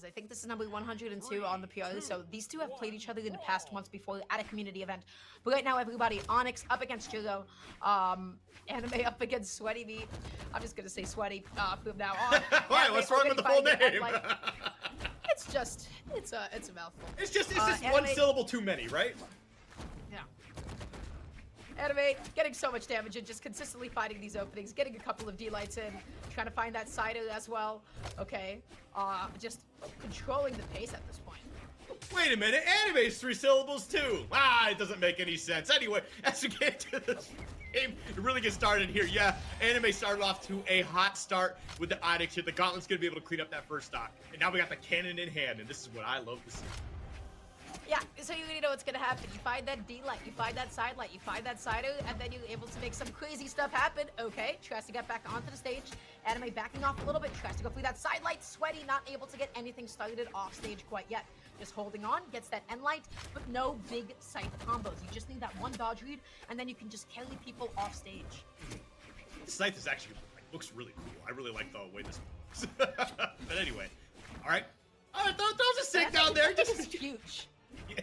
is. I think this is number 102 on the PR, so these two have played each other in the past once before at a community event. But right now, everybody, Onyx up against Jugo, Anime up against Sweatymeat. I'm just gonna say Sweaty from now on. Why? What's wrong with the full name? It's just, it's a mouthful. It's just one syllable too many, right? Yeah. Anime getting so much damage and just consistently fighting these openings, getting a couple of D-lights in, trying to find that side as well. Okay, just controlling the pace at this point. Wait a minute, anime's 3 syllables too. It doesn't make any sense. Anyway, as we get to this game, it really gets started here. Yeah, anime started off to a hot start with the Onyx here. The Gauntlet's gonna be able to clean up that first stock. And now we got the cannon in hand, and this is what I love to see. Yeah, so you already know what's gonna happen. You find that D-light, you find that side light, you find that side O, and then you're able to make some crazy stuff happen. Okay, tries to get back onto the stage. Anime backing off a little bit, tries to go through that side light. Sweaty not able to get anything started off stage quite yet. Just holding on, gets that end light, but no big scythe combos. You just need that one dodge read, and then you can just carry people off stage. This scythe is actually, looks really cool. I really like the way this looks. But anyway, all right. Throws a sig down there. This is huge.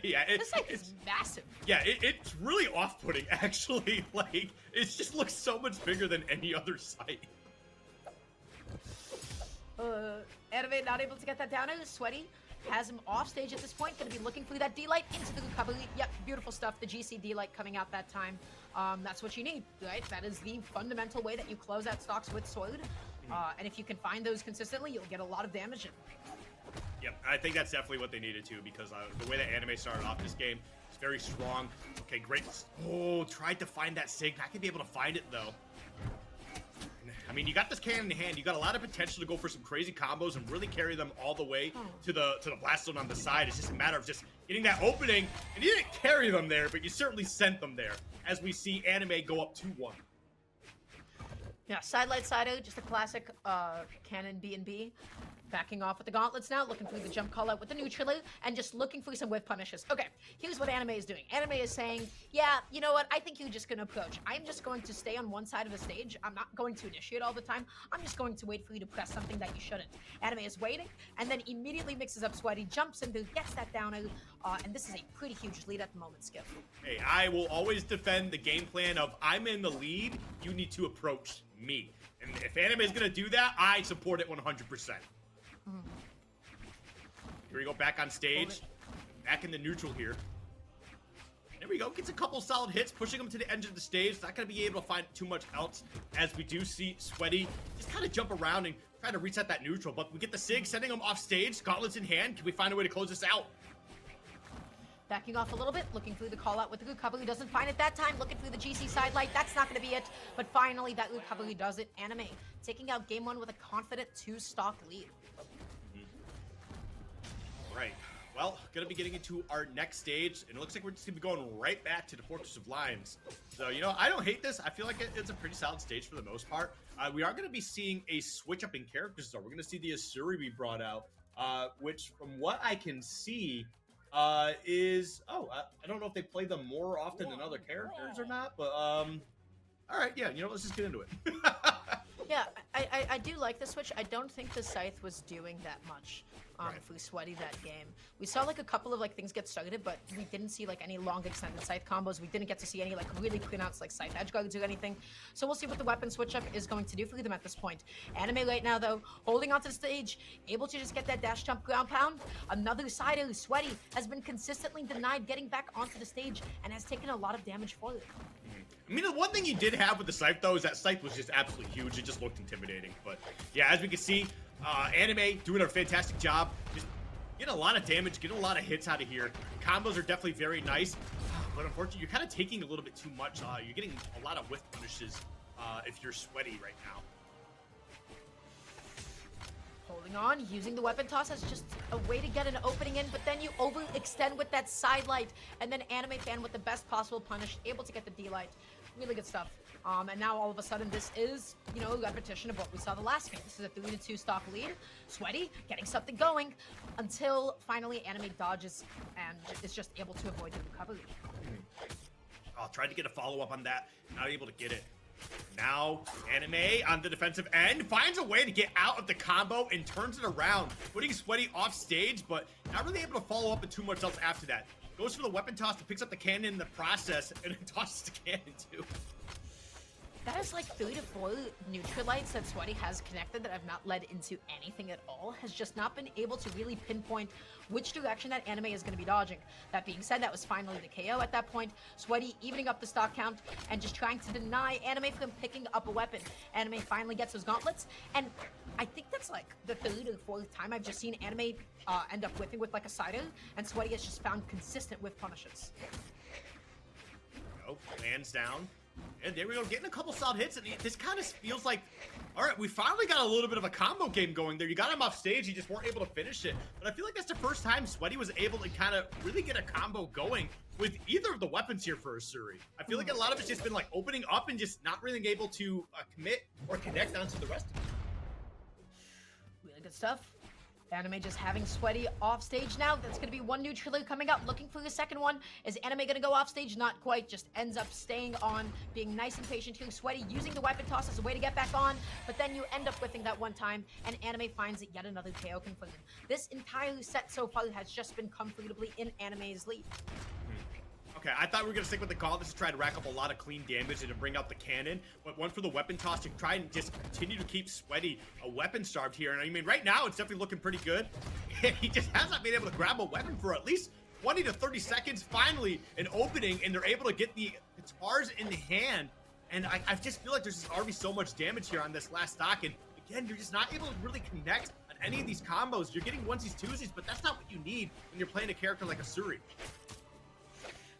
Yeah, this scythe is massive. Yeah, it's really off-putting, actually. Like, it just looks so much bigger than any other scythe. Anime not able to get that down. Sweaty has him off stage at this point. Gonna be looking for that D-light into the recovery. Yep, beautiful stuff. The GC D-light coming out that time. That's what you need, right? That is the fundamental way that you close out stocks with Sword. And if you can find those consistently, you'll get a lot of damage in. Yep, I think that's definitely what they needed to, because the way that anime started off this game is very strong. Okay, great. Oh, tried to find that sig. Not gonna be able to find it though. I mean, you got this cannon in hand. You got a lot of potential to go for some crazy combos and really carry them all the way to the blast zone on the side. It's just a matter of just getting that opening. And you didn't carry them there, but you certainly sent them there. As we see anime go up 2-1. Yeah, side light, side out, just a classic cannon B&B. Backing off with the gauntlets now, looking for the jump call out with the neutral, and just looking for some whiff punishes. Okay, here's what anime is doing. Anime is saying, yeah, you know what, I think you're just gonna approach. I'm just going to stay on one side of the stage. I'm not going to initiate all the time. I'm just going to wait for you to press something that you shouldn't. Anime is waiting, and then immediately mixes up Sweaty, jumps into, gets that down, and this is a pretty huge lead at the moment, Skip. Hey, I will always defend the game plan of, I'm in the lead, you need to approach me. And if anime is gonna do that, I support it 100%. Here we go, back on stage. Back in the neutral here. There we go, gets a couple solid hits, pushing him to the edge of the stage. Not going to be able to find too much else, as we do see Sweaty just kind of jump around and try to reset that neutral. But we get the sig, sending him off stage. Gauntlets in hand. Can we find a way to close this out? Backing off a little bit, looking through the call out with the recovery. Doesn't find it that time. Looking through the GC side light. That's not going to be it. But finally, that recovery does it. Anime taking out game 1 with a confident 2-stock lead. Right. Well, gonna be getting into our next stage, and it looks like we're just gonna be going right back to the Fortress of Lions. So, you know, I don't hate this. I feel like it's a pretty solid stage for the most part. We are gonna be seeing a switch up in characters, though. We're gonna see the Asuri be brought out, which, from what I can see, is... Oh, I don't know if they play them more often than other characters or not, but, all right, yeah, you know, let's just get into it. Yeah, I do like the switch. I don't think the Scythe was doing that much for Sweaty that game. We saw like a couple of like things get started, but we didn't see like any long extended Scythe combos. We didn't get to see any like really pronounced like Scythe edge guards or anything. So we'll see what the weapon switch up is going to do for them at this point. Anime right now though, holding onto the stage, able to just get that dash jump ground pound. Another side of Sweaty has been consistently denied getting back onto the stage and has taken a lot of damage for it. I mean, the one thing you did have with the Scythe, though, is that Scythe was just absolutely huge. It just looked intimidating. But, yeah, as we can see, Anime doing a fantastic job. Just getting a lot of damage, getting a lot of hits out of here. Combos are definitely very nice. But, unfortunately, you're kind of taking a little bit too much. You're getting a lot of whiff punishes if you're Sweaty right now. Holding on, using the weapon toss as just a way to get an opening in, but then you overextend with that side light, and then Anime Fan with the best possible punish, able to get the D-light. Really good stuff. And now all of a sudden this is, you know, a repetition of what we saw the last game. This is a 3-2 stock lead. Sweaty getting something going until finally Anime dodges and is just able to avoid the recovery. Tried to get a follow-up on that, not able to get it. Now, Anime on the defensive end finds a way to get out of the combo and turns it around, putting Sweaty off stage, but not really able to follow up with too much else after that. Goes for the weapon toss, picks up the cannon in the process, and then tosses the cannon too. That is like 3 to 4 neutralites that Sweaty has connected that have not led into anything at all. Has just not been able to really pinpoint which direction that Anime is going to be dodging. That being said, that was finally the KO at that point. Sweaty evening up the stock count and just trying to deny Anime from picking up a weapon. Anime finally gets those gauntlets, and I think that's like the 3rd or 4th time I've just seen Anime end up whipping with like a sider, and Sweaty has just found consistent whiff punishes. Oh, lands down. And there we go, getting a couple solid hits, and this kind of feels like, all right, we finally got a little bit of a combo game going there. You got him off stage, you just weren't able to finish it. But I feel like that's the first time Sweaty was able to kind of really get a combo going with either of the weapons here for Asuri. I feel like a lot of it's just been like opening up and just not really able to commit or connect onto the rest of it. Really good stuff. Anime just having Sweaty off stage now. That's going to be one neutraler coming up. Looking for the second one. Is Anime going to go off stage? Not quite. Just ends up staying on, being nice and patient here. Sweaty using the weapon toss as a way to get back on. But then you end up whiffing that one time, and Anime finds yet another KO confirmed. This entire set so far has just been comfortably in Anime's lead. Okay, I thought we were going to stick with the gauntlets to try to rack up a lot of clean damage and to bring out the cannon. But one for the weapon toss to try and just continue to keep Sweaty a weapon starved here. And I mean, right now, it's definitely looking pretty good. He just hasn't been able to grab a weapon for at least 20 to 30 seconds. Finally, an opening, and they're able to get the guitars in the hand. And I just feel like there's just already so much damage here on this last stock. And again, you're just not able to really connect on any of these combos. You're getting onesies, twosies, but that's not what you need when you're playing a character like Asuri.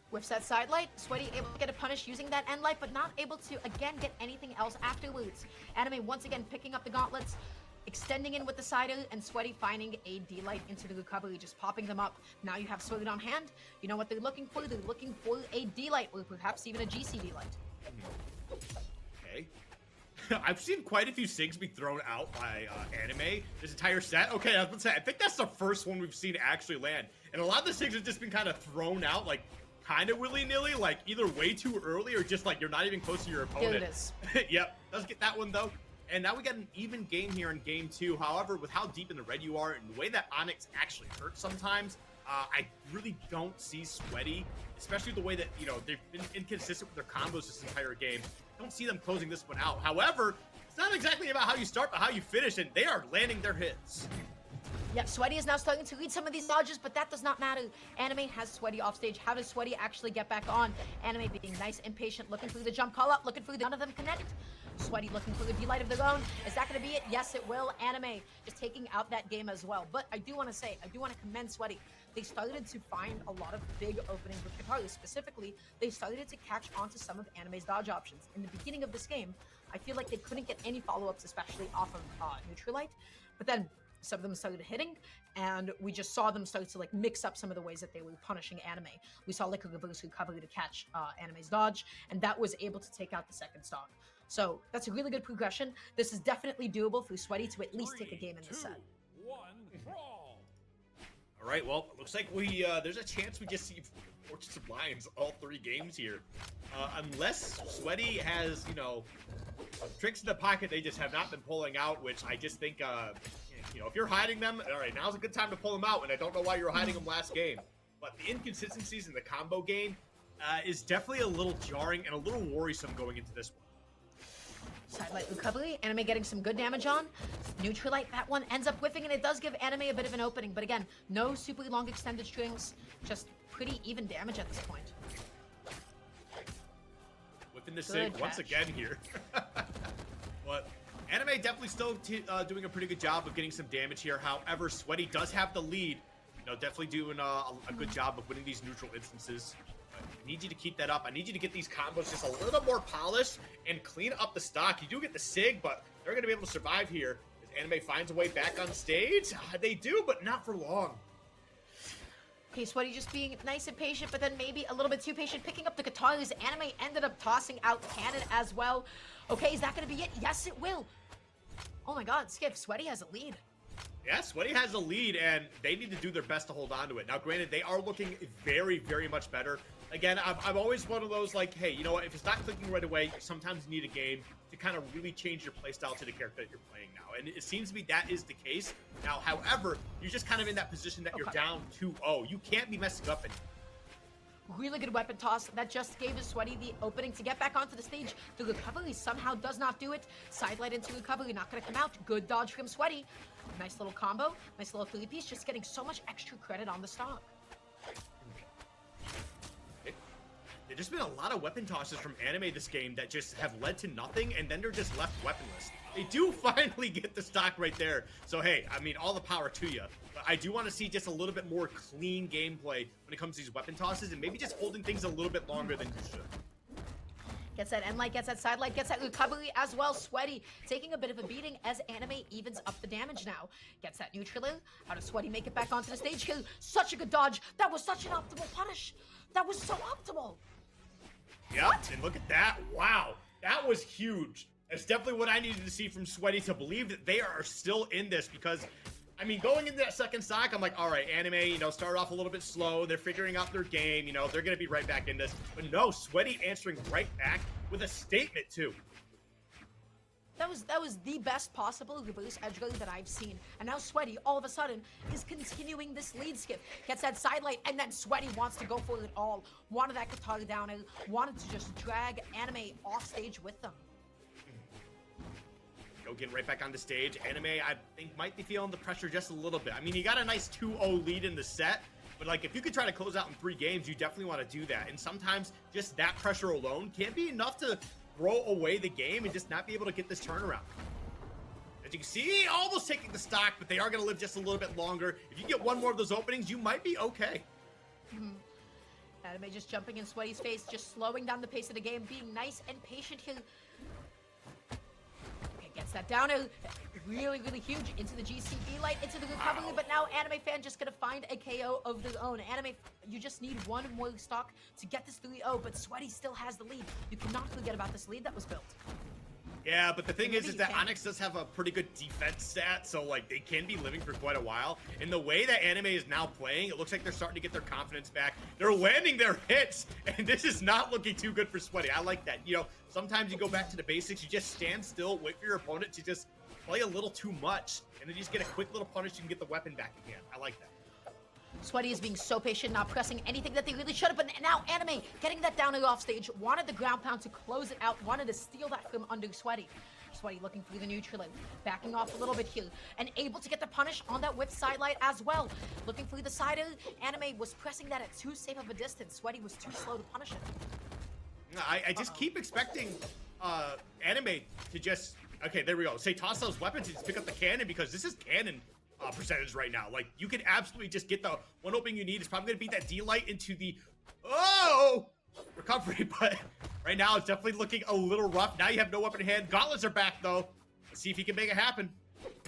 Whiffs that side light, Sweaty able to get a punish using that end light, but not able to, again, get anything else afterwards. Anime once again picking up the gauntlets, extending in with the sider, and Sweaty finding a D-light into the recovery, just popping them up. Now you have Sweaty on hand. You know what they're looking for? They're looking for a D-light, or perhaps even a GC D-light. Okay. I've seen quite a few SIGs be thrown out by Anime this entire set. Okay, I was about to say, I think that's the first one we've seen actually land. And a lot of the SIGs have just been kind of thrown out, like, kind of willy-nilly, like either way too early or just like you're not even close to your opponent. There it is. Yep, does get that one though. And now we got an even game here in game 2. However, with how deep in the red you are and the way that Onyx actually hurts sometimes, I really don't see Sweaty, especially the way that, you know, they've been inconsistent with their combos this entire game. I don't see them closing this one out. However, it's not exactly about how you start, but how you finish, and they are landing their hits. Yeah, Sweaty is now starting to lead some of these dodges, but that does not matter. Anime has Sweaty off stage. How does Sweaty actually get back on? Anime being nice and patient, looking for the jump call up, looking for none of them connect. Sweaty looking for the D-light of their own. Is that going to be it? Yes, it will. Anime just taking out that game as well. But I do want to say, I do want to commend Sweaty. They started to find a lot of big openings with Katari. Specifically, they started to catch on to some of Anime's dodge options. In the beginning of this game, I feel like they couldn't get any follow-ups, especially off of Neutralite. But then some of them started hitting, and we just saw them start to like mix up some of the ways that they were punishing Anime. We saw like a reverse recovery to catch Anime's dodge, and that was able to take out the second stock. So that's a really good progression. This is definitely doable for Sweaty to at least take a game in this set. 1, brawl. All right, well, looks like we there's a chance we just see Fortunes of Lions all 3 games here. Unless Sweaty has, you know, tricks in the pocket they just have not been pulling out, which I just think, you know, if you're hiding them, all right, now's a good time to pull them out, and I don't know why you were hiding them last game. But the inconsistencies in the combo game is definitely a little jarring and a little worrisome going into this one. Sidelight recovery, Anime getting some good damage on. Neutralite, that one ends up whiffing, and it does give Anime a bit of an opening. But again, no super long extended strings, just pretty even damage at this point. Within the SIG once again here. But Anime definitely still doing a pretty good job of getting some damage here. However, Sweaty does have the lead. You know, definitely doing a good job of winning these neutral instances. I need you to keep that up. I need you to get these combos just a little more polished and clean up the stock. You do get the SIG, but they're going to be able to survive here. As Anime finds a way back on stage, they do, but not for long. Okay, Sweaty just being nice and patient, but then maybe a little bit too patient, picking up the guitars. Anime ended up tossing out Cannon as well. Okay, is that going to be it? Yes, it will. Oh my god, Skip, Sweaty has a lead. Yeah, Sweaty has a lead, and they need to do their best to hold on to it. Now, granted, they are looking very, very much better. Again, I'm always one of those, like, hey, you know what? If it's not clicking right away, sometimes you need a game to kind of really change your playstyle to the character that you're playing now. And it seems to me that is the case. Now, however, you're just kind of in that position that you're down 2-0. You can't be messing up anymore. Really good weapon toss that just gave Sweaty the opening to get back onto the stage. The recovery somehow does not do it. Sidelight into recovery, not going to come out. Good dodge from Sweaty. Nice little combo, nice little three-piece, just getting so much extra credit on the stock. There's just been a lot of weapon tosses from Anime this game that just have led to nothing, and then they're just left weaponless. They do finally get the stock right there. So, hey, I mean, all the power to you. But I do want to see just a little bit more clean gameplay when it comes to these weapon tosses, and maybe just holding things a little bit longer than you should. Gets that end light, gets that side light, gets that recovery as well. Sweaty taking a bit of a beating as Anime evens up the damage now. Gets that neutral. How does Sweaty make it back onto the stage? Such a good dodge. That was such an optimal punish. That was so optimal. Yep, and look at that. Wow, that was huge. That's definitely what I needed to see from Sweaty to believe that they are still in this, because, I mean, going into that second stock, I'm like, all right, Anime, you know, started off a little bit slow. They're figuring out their game. You know, they're going to be right back in this. But no, Sweaty answering right back with a statement, too. That was the best possible reverse edge guard that I've seen. And now Sweaty, all of a sudden, is continuing this lead skip. Gets that side light, and then Sweaty wants to go for it all. Wanted that guitar down, and wanted to just drag Anime off stage with them. Go getting right back on the stage. Anime, I think, might be feeling the pressure just a little bit. I mean, you got a nice 2-0 lead in the set, but, like, if you could try to close out in 3 games, you definitely want to do that. And sometimes just that pressure alone can't be enough to throw away the game and just not be able to get this turnaround. As you can see, almost taking the stock, but they are going to live just a little bit longer. If you get one more of those openings, you might be okay. Anime just jumping in Sweaty's face, just slowing down the pace of the game, being nice and patient here. Okay, gets that down. Really, really huge into the GCB light, into the recovery, Wow. but now Anime fan just gonna find a KO of their own. Anime, you just need one more stock to get this 3-0, but Sweaty still has the lead. You cannot forget about this lead that was built. Yeah, but the thing is that can. Onyx does have a pretty good defense stat, so, like, they can be living for quite a while. And the way that Anime is now playing, it looks like they're starting to get their confidence back. They're landing their hits, and this is not looking too good for Sweaty. I like that. You know, sometimes you go back to the basics. You just stand still, wait for your opponent to just play a little too much, and then you just get a quick little punish. You can get the weapon back again. I like that. Sweaty is being so patient, not pressing anything that they really should have, but now Anime getting that down and off stage, wanted the ground pound to close it out, wanted to steal that from under Sweaty. Sweaty looking for the neutral, backing off a little bit here, and able to get the punish on that whip side light as well. Looking for the side, Anime was pressing that at too safe of a distance. Sweaty was too slow to punish it. I just keep expecting Anime to just, okay, there we go. Say toss those weapons and just pick up the cannon, because this is cannon percentage right now. Like, you can absolutely just get the one opening you need. It's probably gonna beat that D-light into the recovery, but right now it's definitely looking a little rough. Now you have no weapon in hand. Gauntlets are back though. Let's see if he can make it happen.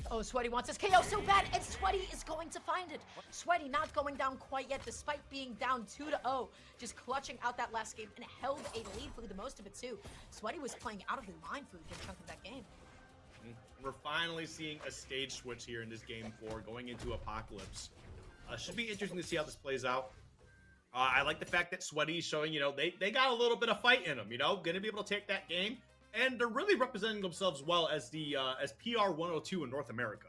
Oh, Sweaty wants his KO so bad, and Sweaty is going to find it. Sweaty not going down quite yet, despite being down 2-0. Just clutching out that last game and held a lead for the most of it too. Sweaty was playing out of their mind for a good chunk of that game. We're finally seeing a stage switch here in this game 4 going into Apocalypse. Should be interesting to see how this plays out. I like the fact that Sweaty's showing, you know, they got a little bit of fight in them, you know, gonna be able to take that game. And they're really representing themselves well as the as PR 102 in North America.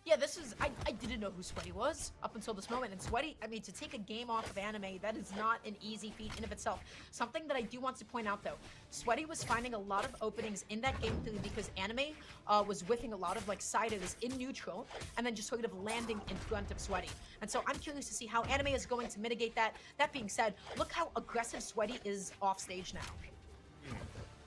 Yeah, this is, I didn't know who Sweaty was up until this moment. And Sweaty, I mean, to take a game off of Anime, that is not an easy feat in of itself. Something that I do want to point out, though, Sweaty was finding a lot of openings in that game because Anime was whiffing a lot of, like, siders in neutral and then just sort of landing in front of Sweaty. And so I'm curious to see how Anime is going to mitigate that. That being said, look how aggressive Sweaty is off stage now.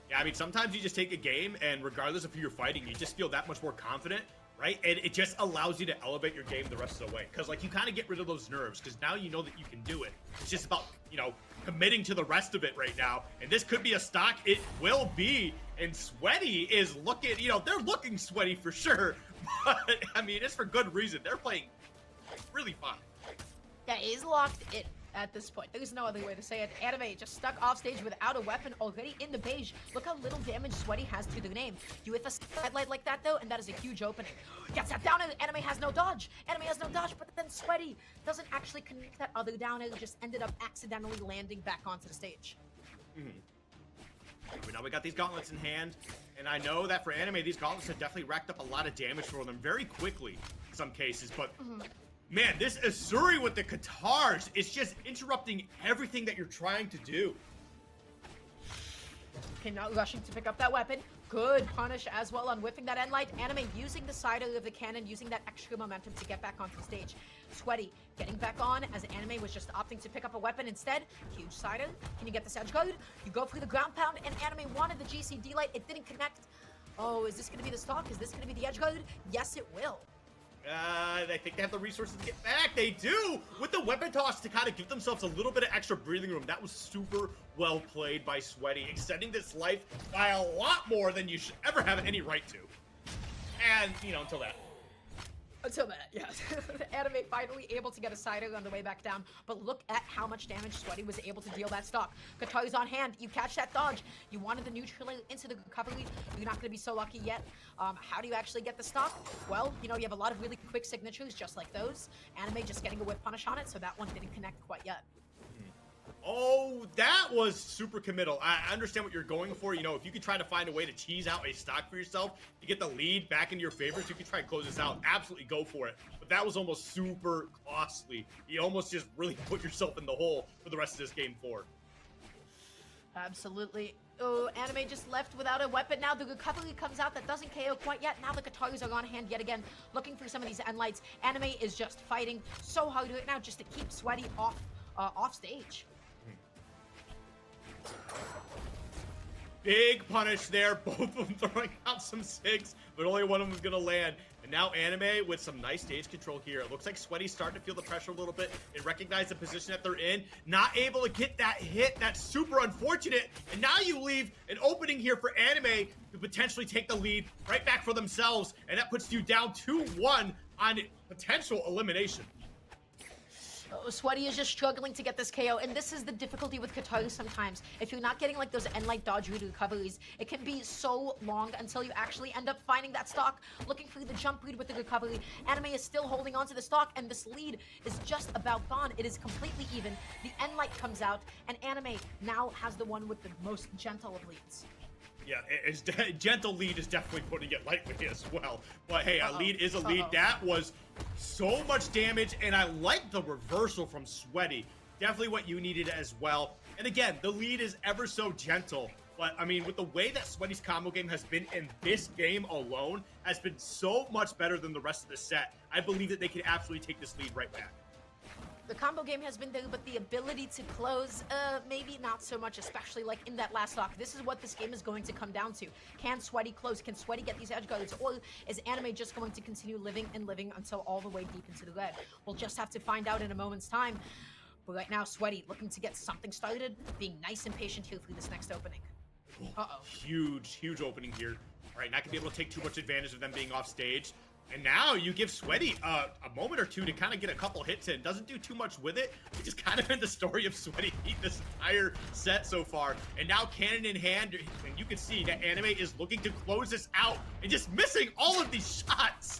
Yeah, I mean, sometimes you just take a game, and regardless of who you're fighting, you just feel that much more confident, right? And it just allows you to elevate your game the rest of the way. Because, like, you kind of get rid of those nerves, because now you know that you can do it. It's just about, you know, committing to the rest of it right now. And this could be a stock. It will be. And Sweaty is looking, you know, they're looking sweaty for sure. But, I mean, it's for good reason. They're playing really fine. Yeah, it is locked. at this point. There's no other way to say it. Anime just stuck off stage without a weapon, already in the beige. Look how little damage Sweaty has to the name. You hit a spotlight like that though, and that is a huge opening. Gets that downer, Anime has no dodge. Anime has no dodge, but then Sweaty doesn't actually connect that other downer, just ended up accidentally landing back onto the stage. But now we got these gauntlets in hand, and I know that for Anime, these gauntlets have definitely racked up a lot of damage for them very quickly in some cases, but man, this Asuri with the Katars is just interrupting everything that you're trying to do. Okay, now rushing to pick up that weapon. Good punish as well on whiffing that end light. Anime using the side of the cannon, using that extra momentum to get back onto the stage. Sweaty getting back on as Anime was just opting to pick up a weapon instead. Huge sider. Can you get this edge guard? You go for the ground pound, and Anime wanted the GCD light. It didn't connect. Oh, is this going to be the stock? Is this going to be the edge guard? Yes, it will. I think they have the resources to get back. They do! With the weapon toss to kind of give themselves a little bit of extra breathing room. That was super well played by Sweaty, extending this life by a lot more than you should ever have any right to. And, you know, until that. Until that, yes. Anime finally able to get a sider on the way back down, but look at how much damage Sweaty was able to deal that stock. Katari's on hand. You catch that dodge. You wanted the neutral into the recovery. You're not going to be so lucky yet. How do you actually get the stock? Well, you know, you have a lot of really quick signatures just like those. Anime just getting a whip punish on it, so that one didn't connect quite yet. Oh, that was super committal. I understand what you're going for. You know, if you could try to find a way to cheese out a stock for yourself to get the lead back into your favor, so you can try and close this out, absolutely go for it. But that was almost super costly. You almost just really put yourself in the hole for the rest of this game 4. Absolutely. Oh, Anime just left without a weapon. Now the recovery comes out. That doesn't KO quite yet. Now the Kataris are on hand yet again, looking for some of these end lights. Anime is just fighting so hard right now just to keep Sweaty off stage. Big punish there, both of them throwing out some sigs, but only one of them is going to land. And now Anime with some nice stage control here. It looks like Sweaty's starting to feel the pressure a little bit and recognize the position that they're in. Not able to get that hit. That's super unfortunate. And now you leave an opening here for Anime to potentially take the lead right back for themselves. And that puts you down 2-1 on potential elimination. Oh, Sweaty is just struggling to get this KO, and this is the difficulty with Katari sometimes. If you're not getting like those end light dodge read recoveries, it can be so long until you actually end up finding that stock, looking for the jump read with the recovery. Anime is still holding on to the stock, and this lead is just about gone. It is completely even. The end light comes out, and Anime now has the one with the most gentle of leads. Yeah, it's gentle lead is definitely putting it lightly as well. But hey, a lead is a lead. That was so much damage, and I like the reversal from Sweaty. Definitely what you needed as well. And again, the lead is ever so gentle. But I mean, with the way that Sweaty's combo game has been in this game alone, has been so much better than the rest of the set. I believe that they can absolutely take this lead right back. The combo game has been there, but the ability to close, maybe not so much, especially like in that last stock. This is what this game is going to come down to. Can Sweaty close? Can Sweaty get these edge guards? Or is Anime just going to continue living and living until all the way deep into the red? We'll just have to find out in a moment's time. But right now, Sweaty looking to get something started, being nice and patient here for this next opening. Huge opening here. All right, not gonna be able to take too much advantage of them being off stage. And now you give Sweaty a moment or two to kind of get a couple hits in. Doesn't do too much with it, which is kind of been the story of Sweaty this entire set so far. And now cannon in hand, and you can see that Anime is looking to close this out and just missing all of these shots.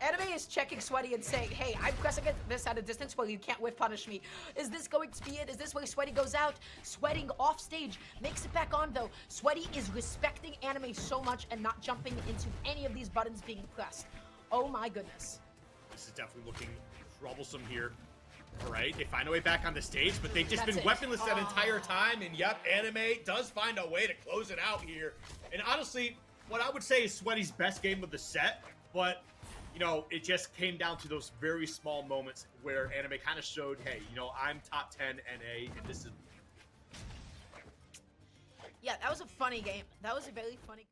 Anime is checking Sweaty and saying, hey, I'm pressing this at a distance where you can't whiff punish me. Is this going to be it? Is this where Sweaty goes out? Sweating off stage. Makes it back on, though. Sweaty is respecting Anime so much and not jumping into any of these buttons being pressed. Oh my goodness. This is definitely looking troublesome here. All right, they find a way back on the stage, but they've just been weaponless that entire time. And yep, Anime does find a way to close it out here. And honestly, what I would say is Sweaty's best game of the set, but you know, it just came down to those very small moments where Anime kind of showed, hey, you know, I'm top 10 NA, and this is... Yeah, that was a funny game. That was a very funny...